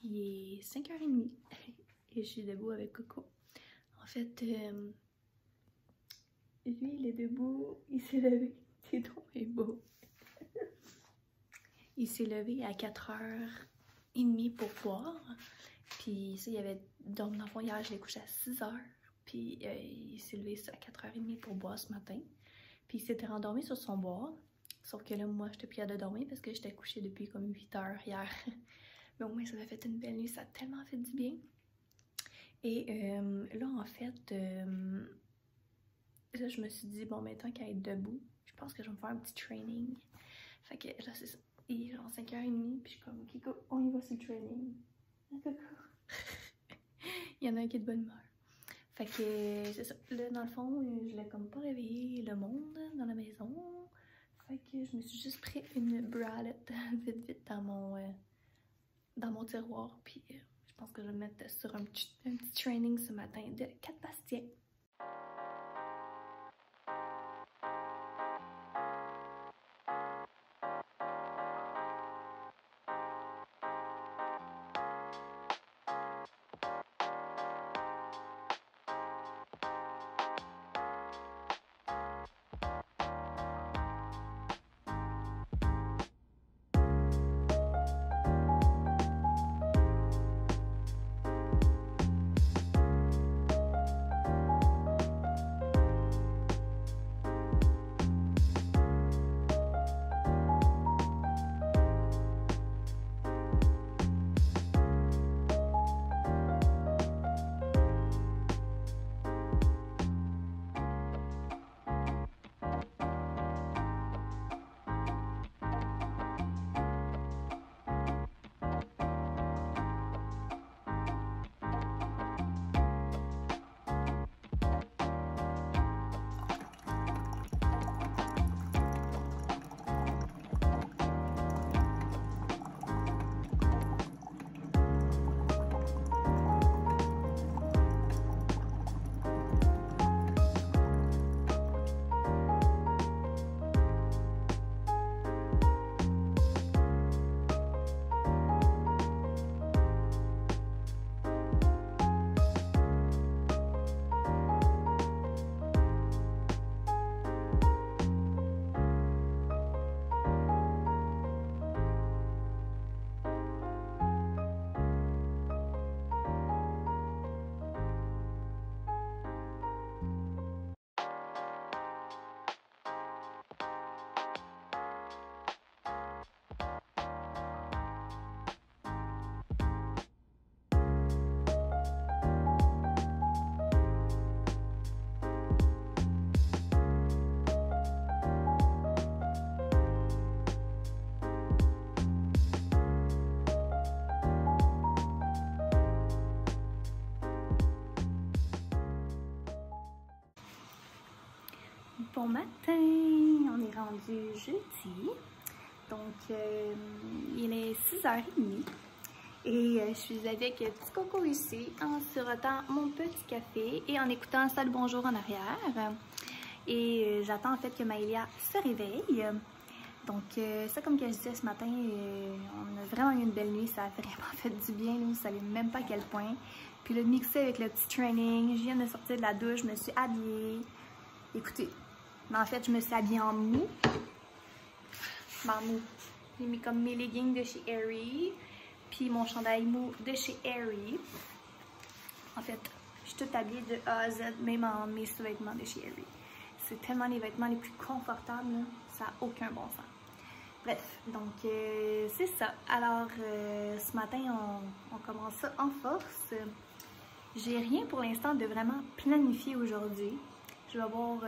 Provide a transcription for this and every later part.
Il est 5h30 et je suis debout avec Coco. En fait, lui, il est debout, il s'est levé. C'est trop beau. Il s'est levé à 4h30 pour boire. Puis ça, il avait dormi dans le fond hier, je l'ai couché à 6h. Puis il s'est levé à 4h30 pour boire ce matin. Puis il s'était rendormi sur son bois. Sauf que là, moi, j'étais plus capable de dormir parce que j'étais couchée depuis comme 8h hier. Mais au moins, ça m'a fait une belle nuit. Ça a tellement fait du bien. Et là, en fait, là, je me suis dit, bon, mais tant qu'à être debout, je pense que je vais me faire un petit training. Fait que là, c'est ça. Il est genre 5h30, puis je suis comme, ok, go, on y va sur le training. Il y en a un qui est de bonne humeur. Fait que c'est ça. Là, dans le fond, je voulais comme pas réveiller le monde dans la maison. Fait que je me suis juste pris une bralette vite dans mon tiroir. Puis je pense que je vais me mettre sur un petit training ce matin de 4 pastiers. Bon matin, on est rendu jeudi, donc il est 6h30 et je suis avec petit Coco ici en sirotant mon petit café et en écoutant Salut Bonjour en arrière. Et j'attends en fait que Maëlia se réveille. Donc ça, comme que je disais ce matin, on a vraiment eu une belle nuit, ça a vraiment fait du bien, nous, vous savez même pas à quel point. Puis le mixer avec le petit training, je viens de sortir de la douche, je me suis habillée. Écoutez, mais en fait, je me suis habillée en mou. En mou. J'ai mis comme mes leggings de chez Aerie. Puis mon chandail mou de chez Aerie. En fait, je suis toute habillée de A à Z, même en mes sous-vêtements de chez Aerie. C'est tellement les vêtements les plus confortables, là. Ça n'a aucun bon sens. Bref, donc c'est ça. Alors, ce matin, on commence ça en force. J'ai rien pour l'instant de vraiment planifié aujourd'hui. Je vais voir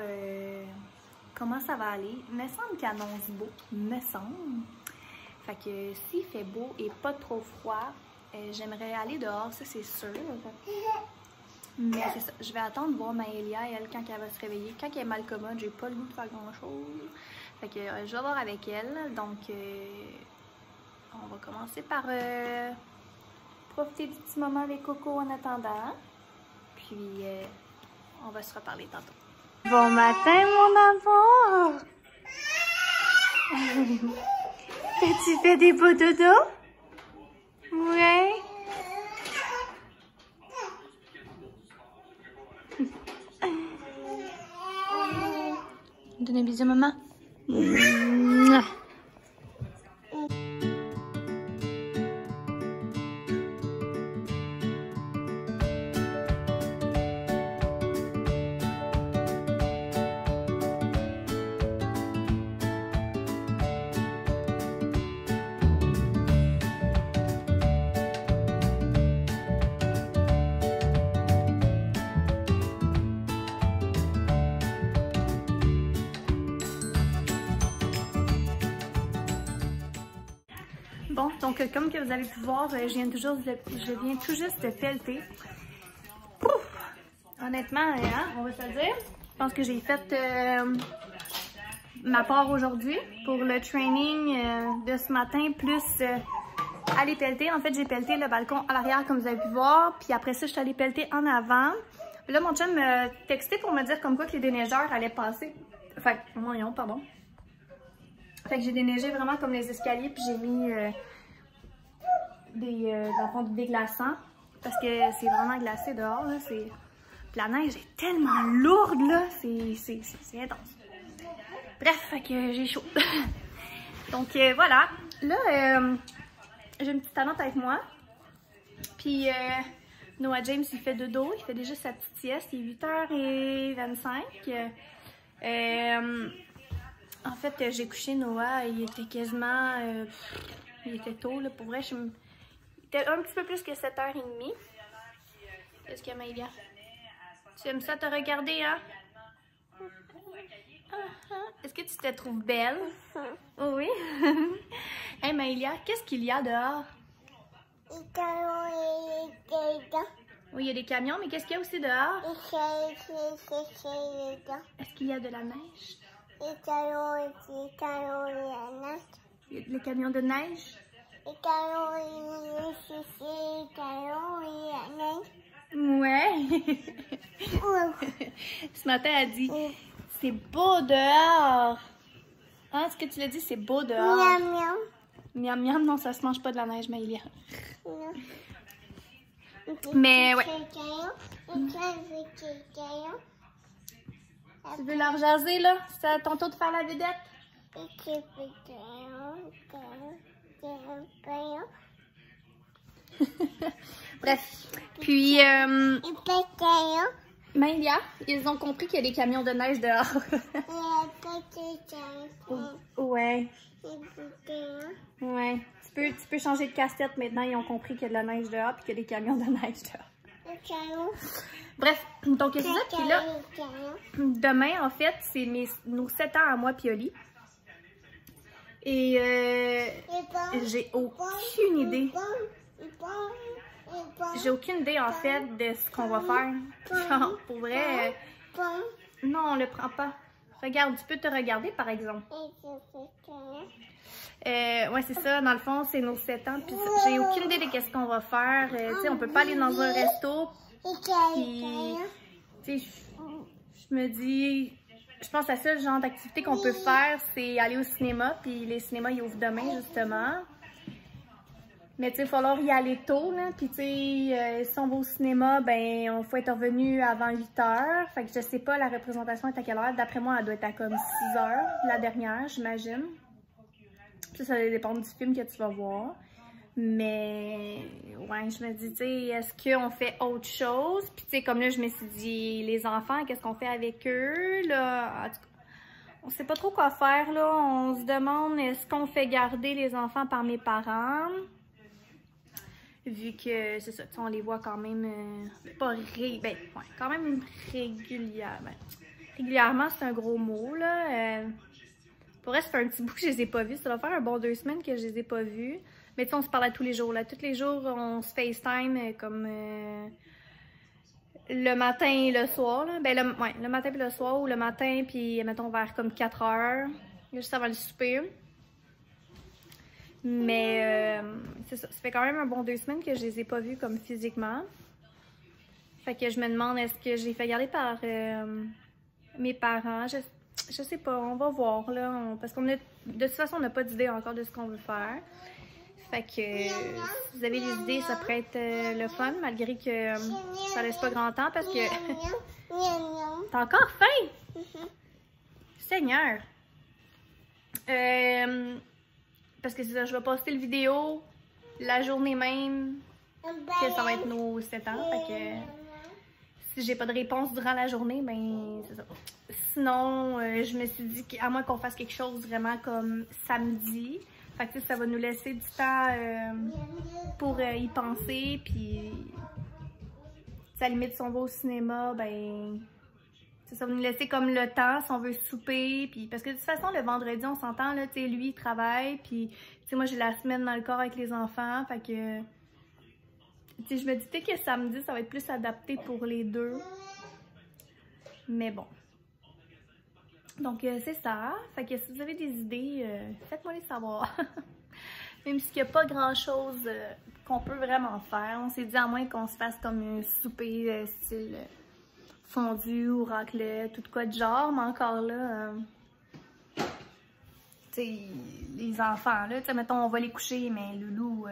comment ça va aller. Il me semble qu'il annonce beau. Me semble. Fait que s'il fait beau et pas trop froid, j'aimerais aller dehors, ça c'est sûr. Mais c'est ça. Je vais attendre de voir Maëlia, elle, quand elle va se réveiller. Quand elle est mal commode, j'ai pas le goût de faire grand chose. Fait que je vais voir avec elle. Donc, on va commencer par profiter du petit moment avec Coco en attendant. Puis, on va se reparler tantôt. Bon matin, mon amour! Tu fais des beaux dodos? Ouais? Donne un bisou, maman. Mouah. Bon, donc comme que vous avez pu voir, je viens tout juste de pelleter. Pouf! Honnêtement, hein, on va se le dire, je pense que j'ai fait ma part aujourd'hui pour le training de ce matin, plus aller pelleter. En fait, j'ai pelleté le balcon à l'arrière comme vous avez pu voir, puis après ça, je suis allée pelleter en avant. Là, mon chum m'a texté pour me dire comme quoi que les déneigeurs allaient passer. Enfin, moyen, pardon. Fait que j'ai déneigé vraiment comme les escaliers, puis j'ai mis dans le fond, du déglaçant, parce que c'est vraiment glacé dehors, là. Puis la neige est tellement lourde, là, c'est intense. Bref, fait que j'ai chaud. Donc voilà, là, j'ai une petite tannante avec moi, puis Noah James, il fait dodo, il fait déjà sa petite sieste, il est 8h25. En fait, j'ai couché Noah, il était quasiment... il était tôt, là, pour vrai. Il était un petit peu plus que 7h30. Qu'est-ce qu'il y a, Maïlia? Tu aimes ça te regarder, hein? Est-ce que tu te trouves belle? Oui. Hey, Maïlia, qu'est-ce qu'il y a dehors? Oui, il y a des camions, mais qu'est-ce qu'il y a aussi dehors? Est-ce qu'il y a de la neige? Les camions de neige? Ouais. Ce matin, elle a dit, c'est beau dehors. Hein, ce que tu l'as dit, c'est beau dehors. Miam, miam. Miam, miam, non, ça se mange pas de la neige, Maïlia. Mais ouais. Tu veux leur jaser, là? C'est à ton tour de faire la vedette? Bref. Puis, Maïlia, ils ont compris qu'il y a des camions de neige dehors. Ouais. Ouais. Tu peux changer de casse-tête maintenant. Ils ont compris qu'il y a de la neige dehors et qu'il y a des camions de neige dehors. Bref, donc c'est ça. Puis là, demain, en fait, c'est nos 7 ans à moi puis Oli. Et j'ai aucune idée. J'ai aucune idée, en fait, de ce qu'on va faire. Genre, pour vrai... non, on le prend pas. Regarde, tu peux te regarder, par exemple. Ouais, c'est ça. Dans le fond, c'est nos 7 ans. Puis j'ai aucune idée de qu'est-ce qu'on va faire. Tu sais, on peut pas aller dans un resto. Puis, tu sais, je me dis... Je pense que la seule genre d'activité qu'on peut faire, c'est aller au cinéma. Puis les cinémas, ils ouvrent demain, justement. Mais tu sais, il va falloir y aller tôt, là. Puis tu sais, si on va au cinéma, ben, on faut être revenu avant 8h. Fait que je sais pas, la représentation est à quelle heure. D'après moi, elle doit être à comme 6h, la dernière, j'imagine. Ça va dépendre du film que tu vas voir. Mais, ouais, je me dis, tu sais, est-ce qu'on fait autre chose? Puis, tu sais, comme là, je me suis dit, les enfants, qu'est-ce qu'on fait avec eux? Là, en tout cas, on sait pas trop quoi faire, là. On se demande, est-ce qu'on fait garder les enfants par mes parents? Vu que, c'est ça, tu sais, on les voit quand même, quand même régulièrement. Régulièrement, c'est un gros mot, là. Pour vrai, ça fait un petit bout que je les ai pas vus. Ça va faire un bon 2 semaines que je les ai pas vus. Mais tu sais, on se parle à tous les jours, là. Tous les jours, on se FaceTime comme le matin et le soir, là. Ben, le matin puis le soir, ou le matin puis, mettons, vers comme 4h, juste avant le souper. Mais, c'est ça. Ça fait quand même un bon 2 semaines que je les ai pas vus comme physiquement. Fait que je me demande, est-ce que j'ai fait garder par mes parents? Je sais pas, on va voir, là. Parce qu'on a, de toute façon, on n'a pas d'idée encore de ce qu'on veut faire. Fait que, si vous avez des idées, ça pourrait être le fun, malgré que ça laisse pas grand temps, parce que... T'as encore faim? Seigneur! Parce que c'est ça, je vais poster le vidéo la journée même que ça va être nos 7 ans. Fait que si j'ai pas de réponse durant la journée, ben c'est ça. Sinon, je me suis dit qu'à moins qu'on fasse quelque chose vraiment comme samedi, fait que ça va nous laisser du temps pour y penser. Puis, à la limite, si on va au cinéma, ben ça va nous laisser comme le temps si on veut souper. Puis, parce que de toute façon, le vendredi, on s'entend, là, tu sais, lui, il travaille. Puis, tu sais, moi, j'ai la semaine dans le corps avec les enfants. Fait que, tu sais, je me dis peut-être que samedi, ça va être plus adapté pour les deux. Mais bon. Donc, c'est ça. Fait que si vous avez des idées, faites-moi les savoir. Même s'il n'y a pas grand-chose qu'on peut vraiment faire. On s'est dit à moins qu'on se fasse comme un souper style fondu ou raclette ou de quoi de genre. Mais encore là, tu sais, les enfants, là, tu sais, mettons, on va les coucher, mais Loulou,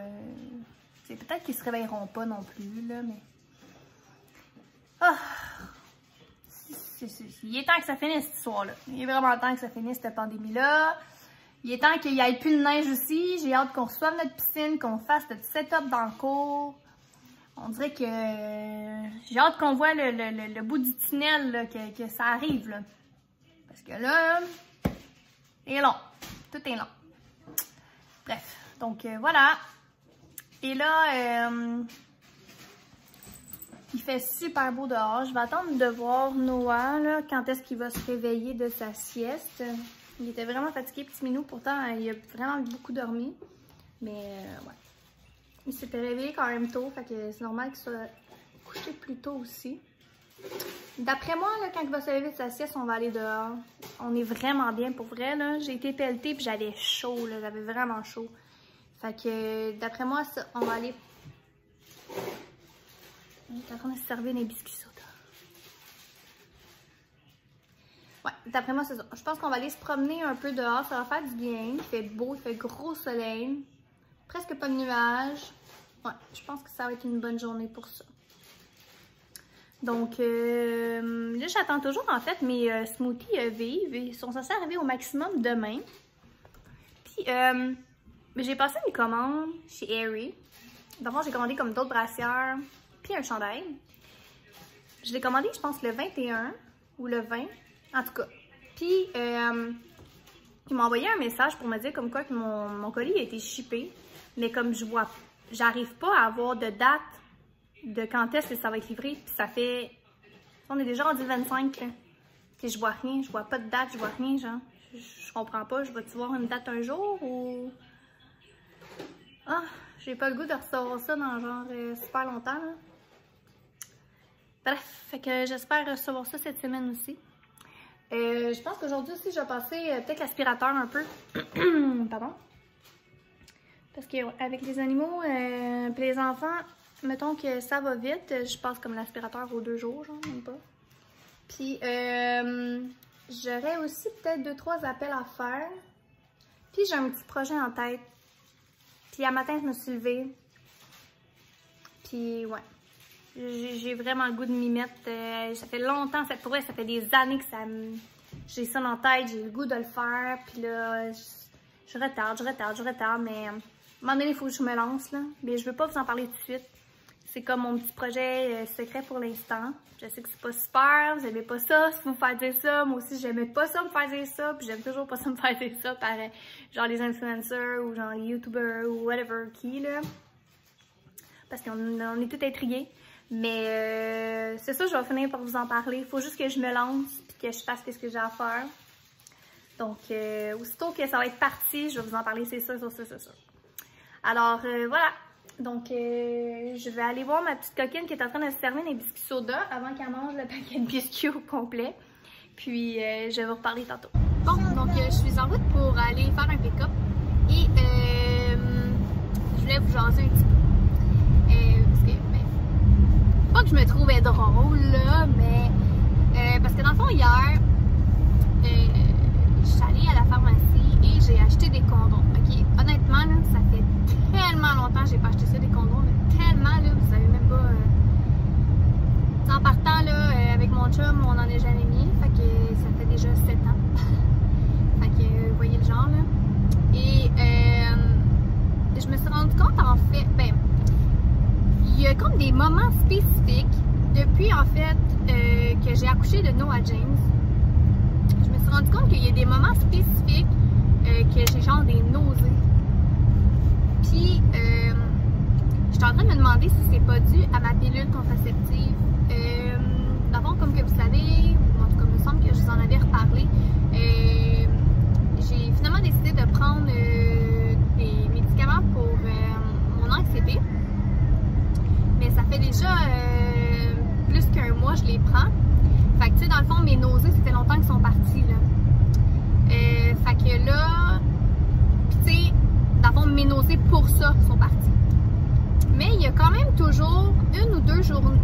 tu sais, peut-être qu'ils se réveilleront pas non plus, là, mais... Ah! Il est temps que ça finisse cette histoire-là. Il est vraiment temps que ça finisse cette pandémie-là. Il est temps qu'il n'y ait plus de neige aussi. J'ai hâte qu'on reçoive notre piscine, qu'on fasse notre setup dans le cours. On dirait que j'ai hâte qu'on voit le bout du tunnel, là, que ça arrive. Là. Parce que là, c'est long. Tout est long. Bref, donc voilà. Et là... il fait super beau dehors. Je vais attendre de voir Noah, là, quand est-ce qu'il va se réveiller de sa sieste. Il était vraiment fatigué, petit minou. Pourtant, il a vraiment beaucoup dormi. Mais, ouais. Il s'était réveillé quand même tôt. Fait que c'est normal qu'il soit couché plus tôt aussi. D'après moi, là, quand il va se réveiller de sa sieste, on va aller dehors. On est vraiment bien pour vrai, là. J'ai été pelletée puis j'avais chaud, là. J'avais vraiment chaud. Fait que, d'après moi, ça, on va aller... On est en train de se servir des biscuits soda. Ouais, d'après moi, c'est ça. Je pense qu'on va aller se promener un peu dehors. Ça va faire du bien. Il fait beau, il fait gros soleil. Presque pas de nuages. Ouais, je pense que ça va être une bonne journée pour ça. Donc, là, j'attends toujours, en fait, mes smoothies vives. Ils sont censés arriver au maximum demain. Puis, j'ai passé mes commandes chez Aerie. D'abord, j'ai commandé comme d'autres brassières. Puis un chandail. Je l'ai commandé, je pense, le 21 ou le 20. En tout cas. Puis, il m'a envoyé un message pour me dire comme quoi que mon colis a été shippé. Mais comme je vois, j'arrive pas à avoir de date de quand est-ce que ça va être livré. Puis ça fait... On est déjà rendu 25, là. Puis je vois rien, je vois pas de date, je vois rien, genre. Je comprends pas, je vais-tu voir une date un jour ou... Ah, j'ai pas le goût de recevoir ça dans genre super longtemps, là. Bref, fait que j'espère recevoir ça cette semaine aussi. Je pense qu'aujourd'hui aussi, je vais passer peut-être l'aspirateur un peu. Pardon. Parce qu'avec les animaux et les enfants, mettons que ça va vite. Je passe comme l'aspirateur aux 2 jours, genre, même pas. Puis, j'aurais aussi peut-être 2-3 appels à faire. Puis, j'ai un petit projet en tête. Puis, à matin, je me suis levée. Puis, ouais. J'ai vraiment le goût de m'y mettre. Ça fait longtemps, pour vrai, ça fait des années que j'ai ça en tête, j'ai le goût de le faire. Puis là, je retarde, mais à un moment donné, il faut que je me lance, là. Mais je veux pas vous en parler tout de suite. C'est comme mon petit projet secret pour l'instant. Je sais que c'est pas super, vous aimez pas ça, si vous me faites dire ça. Moi aussi, j'aimais pas ça me faire dire ça, puis j'aime toujours pas ça me faire dire ça par genre les influencers ou genre les youtubers ou whatever qui, là. Parce qu'on est tous intrigués. Mais c'est ça, je vais finir par vous en parler. Il faut juste que je me lance et que je fasse ce que j'ai à faire. Donc, aussitôt que ça va être parti, je vais vous en parler, c'est sûr. Alors, voilà. Donc, je vais aller voir ma petite coquine qui est en train de se servir des biscuits soda avant qu'elle mange le paquet de biscuits au complet. Puis, je vais vous reparler tantôt. Bon, donc, je suis en route pour aller faire un pick-up. Et, je voulais vous jaser un petit peu. Pas que je me trouvais drôle, là, mais parce que dans le fond, hier, je suis allée à la pharmacie et j'ai acheté des condoms. Ok, honnêtement, là, ça fait tellement longtemps que j'ai pas acheté ça, des condoms, mais tellement, là, vous savez même pas. En partant, là, avec mon chum, on en a jamais mis, fait que ça fait déjà 7 ans. en fait, ben, il y a comme des moments spécifiques depuis en fait que j'ai accouché de Noah James. Je me suis rendu compte qu'il y a des moments spécifiques que j'ai genre des nausées. Puis, j'étais en train de me demander si c'est pas dû à ma pilule contraceptive. D'abord, comme que vous savez, ou en tout cas, il me semble que je vous en avais reparlé, j'ai finalement décidé de prendre des médicaments pour mon anxiété. Mais ça fait déjà plus qu'un mois que je les prends. Fait que, tu sais, dans le fond, mes nausées, ça fait longtemps qu'ils sont partis, là. Fait que là, tu sais, dans le fond, mes nausées pour ça sont parties. Mais il y a quand même toujours une ou deux journées,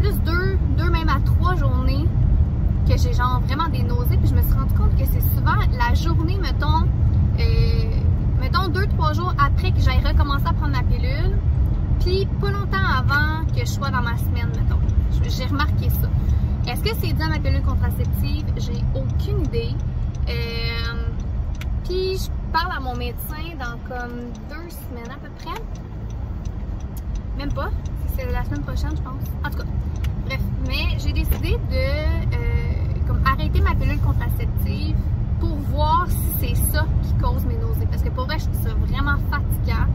plus deux même à 3 journées que j'ai genre vraiment des nausées. Puis je me suis rendu compte que c'est souvent la journée, mettons 2-3 jours après que j'aille recommencer à prendre ma pilule. Puis pas longtemps avant que je sois dans ma semaine, mettons. J'ai remarqué ça. Est-ce que c'est dû à ma pilule contraceptive? J'ai aucune idée. Puis je parle à mon médecin dans comme 2 semaines à peu près. Même pas. C'est la semaine prochaine, je pense. En tout cas, bref. Mais j'ai décidé de comme arrêter ma pilule contraceptive pour voir si c'est ça qui cause mes nausées. Parce que pour vrai, je trouve ça vraiment fatigant.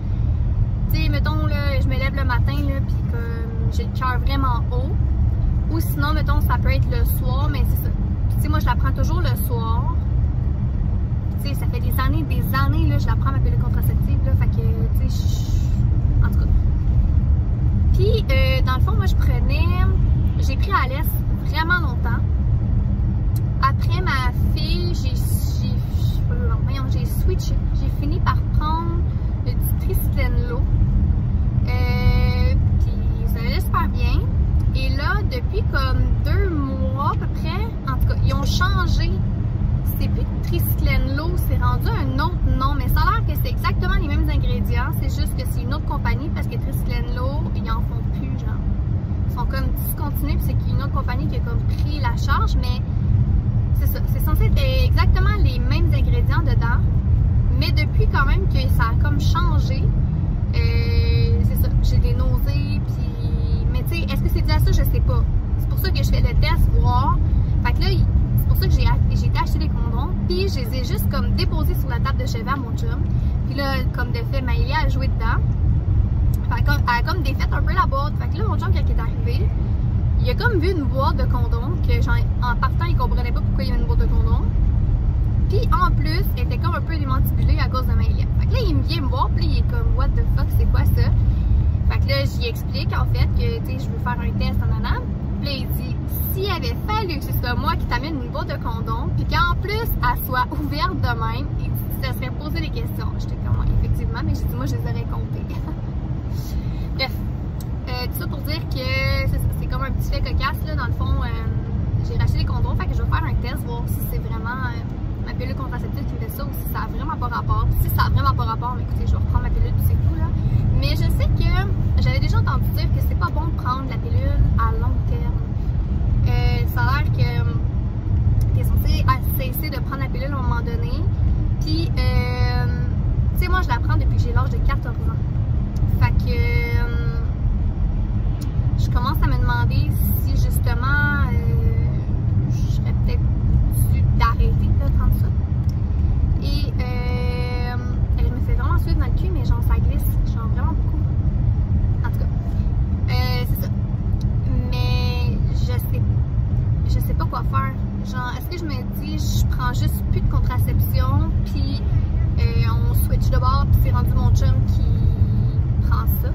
Tu sais, mettons, là, je me lève le matin, là, puis comme j'ai le cœur vraiment haut. Ou sinon, mettons, ça peut être le soir, mais c'est ça. Puis, tu sais, moi, je la prends toujours le soir. Tu sais, ça fait des années, là, je la prends ma pilule contraceptive, là. Fait que, tu sais, en tout cas. Puis, dans le fond, moi, j'ai pris à l'aise vraiment longtemps. Après ma fille, j'ai switché. J'ai fini par prendre du Trislenlo. Puis ça allait super bien. Et là, depuis comme 2 mois à peu près, en tout cas, ils ont changé. C'est plus Trislenlo, c'est rendu un autre nom. Mais ça a l'air que c'est exactement les mêmes ingrédients. C'est juste que c'est une autre compagnie parce que Trislenlo, ils en font plus, genre. Ils sont comme discontinués, puis c'est qu'il y a une autre compagnie qui a comme pris la charge, mais c'est ça. C'est censé être exactement les mêmes ingrédients dedans. Mais depuis quand même que ça a comme changé, c'est ça, j'ai des nausées, puis... Mais tu sais, est-ce que c'est dû à ça? Je sais pas. C'est pour ça que je fais le test, voir. Fait que là, c'est pour ça que j'ai été acheter des condoms, puis je les ai juste comme déposés sur la table de chevet à mon chum. Puis là, comme de fait, Maëlia a joué dedans. Fait qu'elle a comme défait un peu la boîte. Fait que là, mon chum, quand il est arrivé, il a comme vu une boîte de condoms, que genre, en partant, il comprenait pas pourquoi il y avait une boîte de condoms. Puis en plus, elle était comme un peu démantibulée à cause de Maëlia. Fait que là, il vient me voir, puis il est comme, what the fuck, c'est quoi ça? Fait que là, j'y explique en fait que, tu sais, je veux faire un test en allant. Puis là, il dit, s'il avait fallu que ce soit moi qui t'amène une boîte de condoms, puis qu'en plus, elle soit ouverte de même, il dit, ça serait posé des questions. J'étais comme, effectivement, mais j'ai dit, moi, je les aurais comptées. Bref, tout ça pour dire que c'est comme un petit fait cocasse, là, dans le fond, j'ai racheté les condoms, fait que je vais faire un test, voir si c'est vraiment ma pilule contraceptive qui me fait ça ou si ça a vraiment pas rapport. Si ça a vraiment pas rapport, mais écoutez, je vais reprendre ma pilule puis c'est tout, là. Mais je sais que j'avais déjà entendu dire que c'est pas bon de prendre la pilule à long terme. Ça a l'air que t'es censé cesser de prendre la pilule à un moment donné. Puis, tu sais, moi, je la prends depuis que j'ai l'âge de 14 ans. Fait que je commence à me demander si justement je serais peut-être dû d'arrêter de prendre ça. Et elle me fait vraiment suivre dans le cul, mais genre ça glisse, genre vraiment beaucoup. En tout cas, c'est ça. Mais je sais pas quoi faire. Genre, est-ce que je me dis, je prends juste plus de contraception, puis on switch de bord, puis c'est rendu mon chum qui prend ça.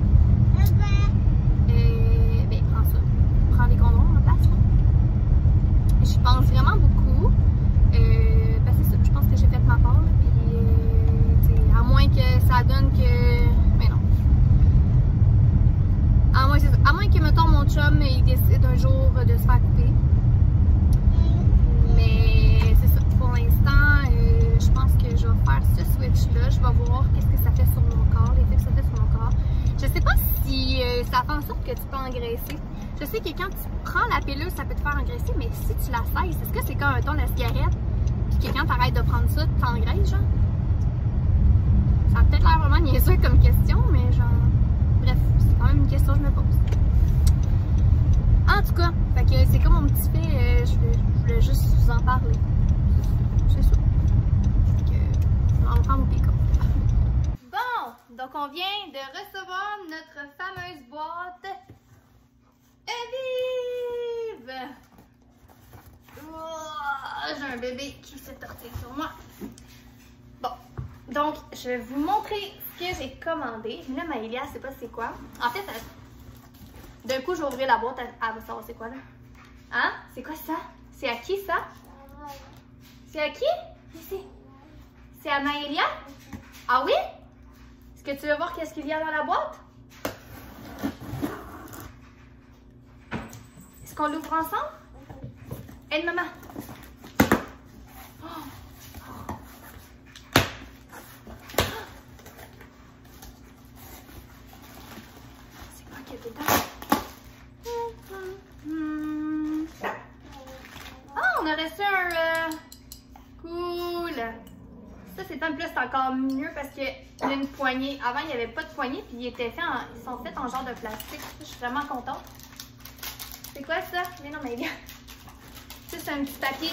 Ben, prends ça. Prends les condoms en place. J'y pense vraiment beaucoup. Ben, c'est ça. Je pense que j'ai fait ma part. Puis, à moins que ça donne que. Mais non. À moins que, mettons, mon chum, il décide un jour de se faire couper. Mais c'est ça. Pour l'instant, je pense que je vais faire ce switch-là. Je vais voir qu'est-ce que ça fait sur mon corps, l'effet que ça fait sur mon corps. Je sais pas si ça fait en sorte que tu peux engraisser. Je sais que quand tu prends la pilule, ça peut te faire engraisser, mais si tu la cesses, est-ce que c'est comme un ton de la cigarette, puis que quand tu arrêtes de prendre ça, tu t'engraisses, genre? Ça a peut-être l'air vraiment niaiseux comme question, mais genre... Bref, c'est quand même une question que je me pose. En tout cas, fait que c'est comme mon petit fait, je voulais juste vous en parler. C'est ça. Fait que, on va prendre au pick-up. Bon, donc on vient de recevoir notre fameuse boîte Evive! Oh, j'ai un bébé qui s'est tortillé sur moi. Bon, donc je vais vous montrer ce que j'ai commandé. Là, Maëlia, je sais pas c'est quoi. En fait, d'un coup, je vais ouvrir la boîte, elle va savoir c'est quoi là. Hein? C'est quoi ça? C'est à qui ça? C'est à qui? C'est à Maëlia? Ah oui? Est-ce que tu veux voir qu'est-ce qu'il y a dans la boîte? Est-ce qu'on l'ouvre ensemble? Aide maman. Oh. C'est quoi qu'il y a dedans? Oh, on a reçu un... Cool. Ça, c'est un plus, c'est encore mieux parce qu'il y a une poignée. Avant, il n'y avait pas de poignée, puis ils sont faits en genre de plastique. Je suis vraiment contente. C'est quoi ça? Mais non, mais ça, c'est un petit papier.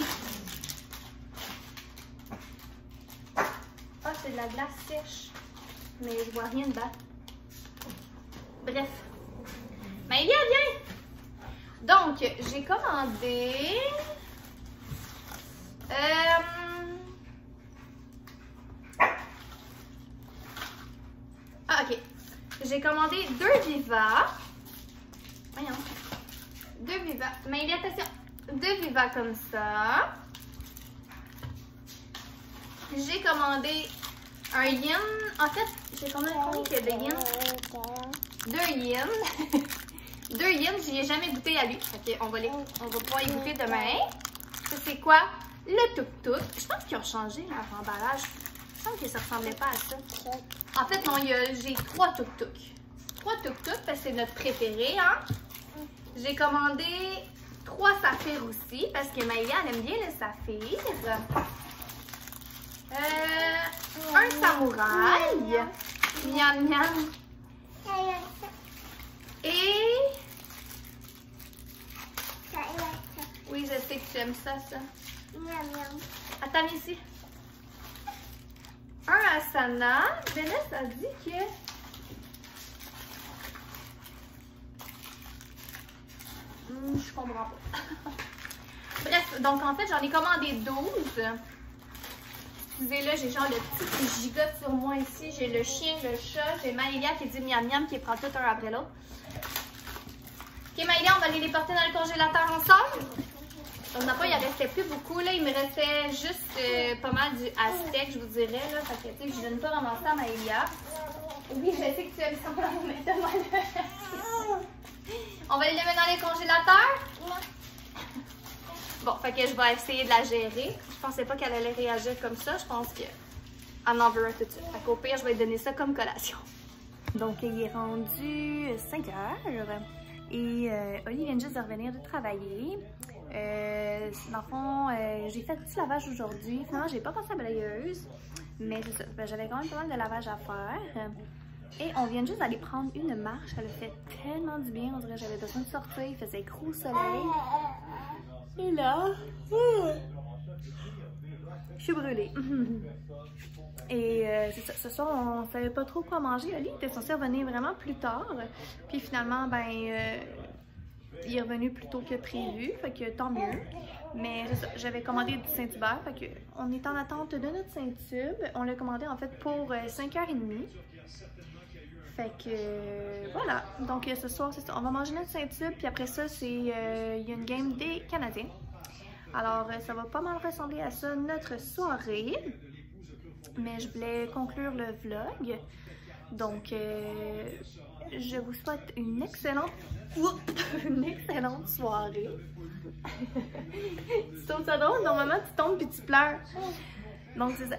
Ah, c'est de la glace sèche. Mais je vois rien dedans. Bref. Maëlia, viens! Donc, j'ai commandé... Ah, ok. J'ai commandé 2 Viva. Voyons. 2 Viva. Maëlia, attention. 2 Viva comme ça. J'ai commandé un yin. En fait, j'ai commandé combien qu'il y a de yin? 2 yin. 2 yin, j'y ai jamais goûté à lui. Ok, on va pouvoir y goûter demain. Ça, c'est quoi? Le tuk-tuk. Je pense qu'ils ont changé leur emballage. Je pense que ça ressemblait pas à ça. En fait, non, j'ai 3 tuk-tuk. 3 tuk-tuk parce que c'est notre préféré, hein? J'ai commandé 3 saphirs aussi parce que Maëlia, elle aime bien le saphir. Un samouraï. Miam miam. Et... Oui, je sais que tu aimes ça, ça. Attends, ici. Un Asana. Vanessa a dit que... je comprends pas. Bref, donc en fait, j'en ai commandé 12. Excusez-le, j'ai genre le petit qui gigote sur moi ici. J'ai le chien, le chat. J'ai Maëlia qui dit miam miam, qui prend tout un après l'autre. Ok, Maëlia, on va aller les porter dans le congélateur ensemble. Donc, n'a pas, il en restait plus beaucoup. Là, il me restait juste pas mal du Aztec, je vous dirais. Là, parce que, tu sais, je ne donne pas ramasser à Maëlia. Oui, je sais que tu aimes ça, mais donne-moi le. On va les mettre dans les congélateurs? Bon, fait que je vais essayer de la gérer. Je pensais pas qu'elle allait réagir comme ça. Je pense qu'elle en veut un tout de suite. Fait qu'au pire, je vais lui donner ça comme collation. Donc, il est rendu 5 heures. Et Oli vient juste de revenir de travailler. Dans le fond, j'ai fait tout le lavage aujourd'hui. Finalement, j'ai pas passé à balayeuse. Mais c'est ça. J'avais quand même pas mal de lavage à faire. Et on vient juste d'aller prendre une marche. Ça le fait tellement du bien. On dirait que j'avais besoin de sortir. Il faisait gros soleil. Et là, je suis brûlée. Et c'est ça. Ce soir, on savait pas trop quoi manger. Ali était censé revenir vraiment plus tard. Puis finalement, ben, il est revenu plus tôt que prévu. Fait que tant mieux. Mais j'avais commandé du Saint-Hubert. Fait que on est en attente de notre Saint-Tube. On l'a commandé en fait pour 5h30. Fait que voilà. Donc ce soir, c'est ça. On va manger notre Saint-Tube. Puis après ça, il y a une game des Canadiens. Alors ça va pas mal ressembler à ça notre soirée. Mais je voulais conclure le vlog. Donc je vous souhaite une excellente soirée. Tu trouves ça drôle? Normalement tu tombes puis tu pleures. Donc c'est ça.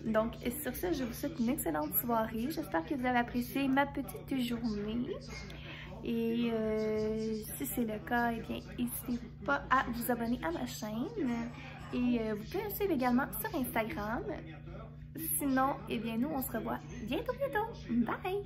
Donc sur ça, je vous souhaite une excellente soirée. J'espère que vous avez apprécié ma petite journée. Et si c'est le cas, eh bien, n'hésitez pas à vous abonner à ma chaîne. Et vous pouvez me suivre également sur Instagram. Sinon, eh bien, nous, on se revoit bientôt. Bye!